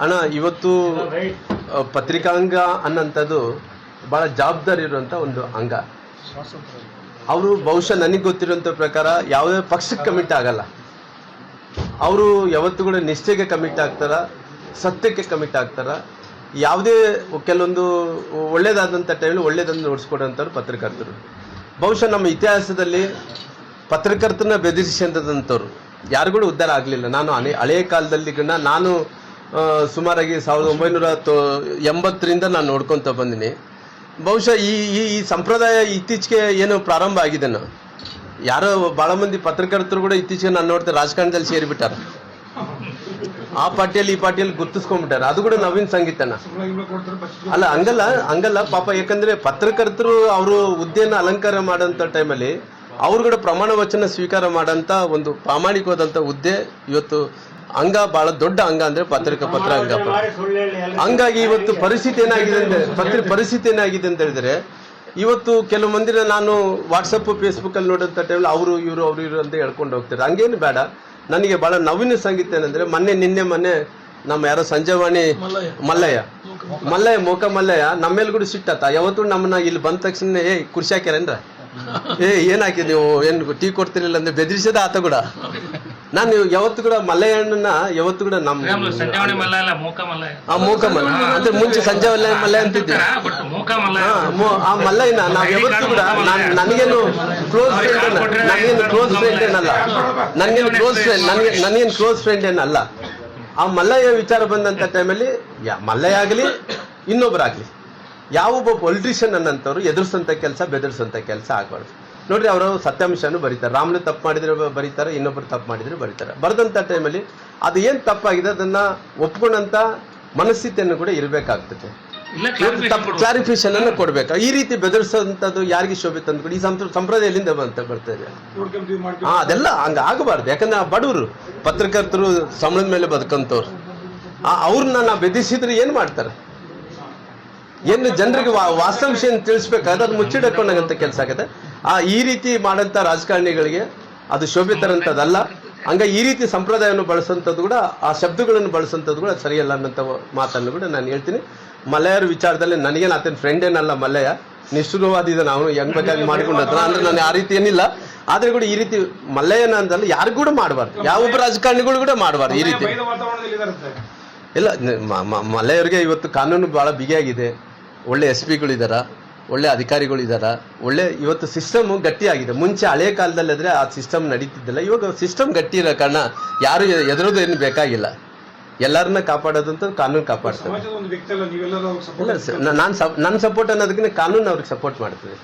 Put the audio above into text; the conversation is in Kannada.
ಅಣ್ಣ ಇವತ್ತು ಪತ್ರಿಕಾಂಗ ಅನ್ನೋಂಥದ್ದು ಭಾಳ ಜವಾಬ್ದಾರಿ ಇರುವಂಥ ಒಂದು ಅಂಗ. ಅವರು ಬಹುಶಃ ನನಗೆ ಗೊತ್ತಿರುವಂಥ ಪ್ರಕಾರ ಯಾವುದೇ ಪಕ್ಷಕ್ಕೆ ಕಮಿಟ್ ಆಗಲ್ಲ. ಅವರು ಯಾವತ್ತೂ ಕೂಡ ನಿಷ್ಠೆಗೆ ಕಮಿಟ್ ಆಗ್ತಾರ, ಸತ್ಯಕ್ಕೆ ಕಮಿಟ್ ಆಗ್ತಾರ. ಯಾವುದೇ ಕೆಲವೊಂದು ಒಳ್ಳೇದಾದಂಥ ಟೈಮಲ್ಲಿ ಒಳ್ಳೇದನ್ನು ನೋಡಿಸ್ಕೊಡೋಂಥವ್ರು ಪತ್ರಕರ್ತರು. ಬಹುಶಃ ನಮ್ಮ ಇತಿಹಾಸದಲ್ಲಿ ಪತ್ರಕರ್ತನ ಬೆದರಿಸಿದಂಥವ್ರು ಯಾರುಗಳು ಉದ್ಧಾರ ಆಗಲಿಲ್ಲ. ನಾನು ಹಳೆಯ ಕಾಲದಲ್ಲಿ ನಾನು ಸುಮಾರಾಗಿ 1980ರಿಂದ ನಾನು ನೋಡ್ಕೊತ ಬಂದಿನಿ. ಬಹುಶಃ ಈ ಸಂಪ್ರದಾಯ ಇತ್ತೀಚೆಗೆ ಏನು ಪ್ರಾರಂಭ ಆಗಿದೆ. ಯಾರೋ ಭಾಳ ಮಂದಿ ಪತ್ರಕರ್ತರು ಕೂಡ ಇತ್ತೀಚೆಗೆ ನಾನು ನೋಡ್ತಾರೆ ರಾಜಕಾರಣದಲ್ಲಿ ಸೇರಿಬಿಟ್ಟಾರ. ಆ ಪಾರ್ಟಿಯಲ್ಲಿ ಈ ಪಾರ್ಟಿಯಲ್ಲಿ ಗುರ್ತಿಸ್ಕೊಂಡ್ಬಿಟ್ಟಾರೆ. ಅದು ಕೂಡ ನವೀನ್ ಸಂಗೀತನ ಅಲ್ಲ, ಹಂಗಲ್ಲ ಪಾಪ. ಯಾಕಂದ್ರೆ ಪತ್ರಕರ್ತರು ಅವರು ಹುದ್ದೆಯನ್ನು ಅಲಂಕಾರ ಮಾಡೋಂಥ ಟೈಮಲ್ಲಿ ಅವ್ರು ಕೂಡ ಪ್ರಮಾಣ ವಚನ ಸ್ವೀಕಾರ ಮಾಡೋಂಥ ಒಂದು ಪ್ರಾಮಾಣಿಕವಾದಂಥ ಹುದ್ದೆ ಇವತ್ತು ಅಂಗ, ಬಹಳ ದೊಡ್ಡ ಅಂಗ ಅಂದ್ರೆ ಪತ್ರ ಅಂಗ. ಹಂಗಾಗಿ ಇವತ್ತು ಪರಿಸ್ಥಿತಿ ಏನಾಗಿದೆ ಅಂತ ಹೇಳಿದ್ರೆ, ಇವತ್ತು ಕೆಲವು ಮಂದಿನ ನಾನು ವಾಟ್ಸಪ್ ಫೇಸ್ಬುಕ್ ಅಲ್ಲಿ ನೋಡೋಂಥ ಟೈಮಲ್ಲಿ ಅವರು ಇವರು ಅಂತ ಹೇಳ್ಕೊಂಡು ಹೋಗ್ತಾರೆ. ಹಂಗೇನು ಬೇಡ. ನನಗೆ ಬಹಳ ನವೀನ ಸಂಗೀತ ಏನಂದ್ರೆ, ಮೊನ್ನೆ ನಮ್ಮ ಯಾರೋ ಸಂಜಯವಾಣಿ ಮಲ್ಲಯ್ಯ ಮೋಕ ಮಲ್ಲಯ್ಯ ನಮ್ಮೇಲೆ ಕೂಡ ಸಿಟ್ಟಾತ. ಯಾವತ್ತು ನಮ್ಮನ್ನ ಇಲ್ಲಿ ಬಂದ ತಕ್ಷಣ ಕುರ್ಸಿ ಹಾಕ್ಯಾರೇನ್ರ, ಏನ್ ಹಾಕಿ ನೀವು ಏನು ಟೀ ಕೊಡ್ತಿರ್ಲಿಲ್ಲ ಅಂದ್ರೆ ಬೆದರಿಸದ ಆತ ಕೂಡ. ನಾನು ಯಾವತ್ತು ಕೂಡ ಮಲ್ಲಯ್ಯನ ಯಾವತ್ತು ಕೂಡ ನಮ್ಮ ಮೋಕ ಮಲ್ಲ ಅಂದ್ರೆ ಮುಂಚೆ ಸಂಜೆ ಮಲ್ಲಯ್ಯ ಅಂತಿದ್ದೆ. ಆ ಮಲ್ಲಯ್ಯನ ನಾವ್ ಯಾವತ್ತು ಕೂಡ ನನಗೇನು ಕ್ಲೋಸ್ ಫ್ರೆಂಡ್ ಏನಲ್ಲ, ನನಗೇನು ಕ್ಲೋಸ್ ಫ್ರೆಂಡ್ ಏನಲ್ಲ. ಆ ಮಲ್ಲಯ್ಯ ವಿಚಾರ ಬಂದಂತ ಟೈಮಲ್ಲಿ ಮಲ್ಲಯ್ಯ ಆಗಲಿ ಇನ್ನೊಬ್ಬರಾಗ್ಲಿ, ಯಾವೊಬ್ಬ ಪೊಲಿಟಿಷಿಯನ್ ಅನ್ನಂಥವ್ರು ಎದುರಿಸಂತ ಕೆಲಸ ಬೆದರಿಸಂತ ಕೆಲಸ ಆಗಬಾರ್ದು. ನೋಡ್ರಿ, ಅವರು ಸತ್ಯಾಂಶನೂ ಬರೀತಾರೆ. ರಾಮನು ತಪ್ಪು ಮಾಡಿದ್ರೆ ಬರೀತಾರೆ, ಇನ್ನೊಬ್ರು ತಪ್ಪು ಮಾಡಿದ್ರೆ ಬರೀತಾರೆ. ಬರೆದಂಥ ಟೈಮಲ್ಲಿ ಅದು ಏನು ತಪ್ಪಾಗಿದೆ ಅದನ್ನ ಒಪ್ಕೊಂಡಂತ ಮನಸ್ಥಿತಿಯನ್ನು ಕೂಡ ಇರಬೇಕಾಗ್ತದೆ. ಕ್ಲಾರಿಫಿಕೇಶನ್ ಅನ್ನು ಕೊಡ್ಬೇಕು. ಈ ರೀತಿ ಬೆದರಿಸೋಂಥದ್ದು ಯಾರಿಗೆ ಶೋಭೆ ತಂದು ಕೂಡ ಈ ಸಂಪ್ರದಾಯ ಎಲ್ಲಿಂದ ಬರ್ತದೆ? ಅದೆಲ್ಲ ಹಂಗ ಆಗಬಾರ್ದು. ಯಾಕಂದ್ರೆ ಆ ಬಡವರು ಪತ್ರಕರ್ತರು ಸಂಬಳದ ಮೇಲೆ ಬದುಕಂತವ್ರು, ಅವ್ರನ್ನ ನಾವು ಬೆದರಿಸಿದ್ರೆ ಏನ್ ಮಾಡ್ತಾರೆ? ಏನು ಜನರಿಗೆ ವಾಸ್ತವಾಂಶ ತಿಳಿಸ್ಬೇಕಾದ್ರೆ ಅದು ಮುಚ್ಚಿಡಕೊಂಡಂತ ಕೆಲಸ ಆಗುತ್ತೆ. ಈ ರೀತಿ ಮಾಡಂತ ರಾಜಕಾರಣಿಗಳಿಗೆ ಅದು ಶೋಭೆ ತರಂತದಲ್ಲ. ಹಂಗ ಈ ರೀತಿ ಸಂಪ್ರದಾಯವನ್ನು ಬಳಸೋಂಥದ್ದು ಕೂಡ, ಆ ಶಬ್ದಗಳನ್ನು ಬಳಸೋಂಥದ್ದು ಕೂಡ ಸರಿಯಲ್ಲ ಅನ್ನೋಂಥ ಮಾತನ್ನು ಕೂಡ ನಾನು ಹೇಳ್ತೀನಿ. ಮಲ್ಲಯ್ಯರ ವಿಚಾರದಲ್ಲಿ ನನಗೇನು ಆತನ ಫ್ರೆಂಡ್ ಏನಲ್ಲ ಮಲ್ಲಯ್ಯ, ನಿಷ್ಠುರವಾದಿದ ನಾವು ಹೆಂಗ್ ಬೇಕಾಗಿ ಮಾಡಿಕೊಂಡ ಅಂದ್ರೆ ನಾನು ಆ ರೀತಿ ಏನಿಲ್ಲ. ಆದ್ರೆ ಕೂಡ ಈ ರೀತಿ ಮಲ್ಲಯ್ಯನ ಅಂತಲ್ಲ ಯಾರಿಗೂ ಕೂಡ ಮಾಡಬಾರ್ದು, ಯಾವೊಬ್ಬ ರಾಜಕಾರಣಿಗಳು ಕೂಡ ಮಾಡಬಾರ್ದು ಈ ರೀತಿ. ಇಲ್ಲ, ಮಲ್ಲಯ್ಯರಿಗೆ ಇವತ್ತು ಕಾನೂನು ಬಹಳ ಬಿಗಿಯಾಗಿದೆ. ಒಳ್ಳೆ SP ಗಳಿದಾರ, ಒಳ್ಳೆ ಅಧಿಕಾರಿಗಳಿದಾರ, ಒಳ್ಳೆ ಇವತ್ತು ಸಿಸ್ಟಮ್ ಗಟ್ಟಿಯಾಗಿದೆ. ಮುಂಚೆ ಹಳೆಯ ಕಾಲದಲ್ಲಿ ಆದ್ರೆ ಆ ಸಿಸ್ಟಮ್ ನಡೀತಿದ್ದಿಲ್ಲ. ಇವಾಗ ಸಿಸ್ಟಮ್ ಗಟ್ಟಿ ಇರೋ ಕಾರಣ ಯಾರು ಎದುರೋದು ಏನು ಬೇಕಾಗಿಲ್ಲ. ಎಲ್ಲರನ್ನ ಕಾಪಾಡೋದಂತ ಕಾನೂನು ಕಾಪಾಡ್ತಾರೆ. ನನ್ನ ಸಪೋರ್ಟ್ ಅನ್ನೋದಕ್ಕೆ ಕಾನೂನು ಅವ್ರಿಗೆ ಸಪೋರ್ಟ್ ಮಾಡ್ತದೆ.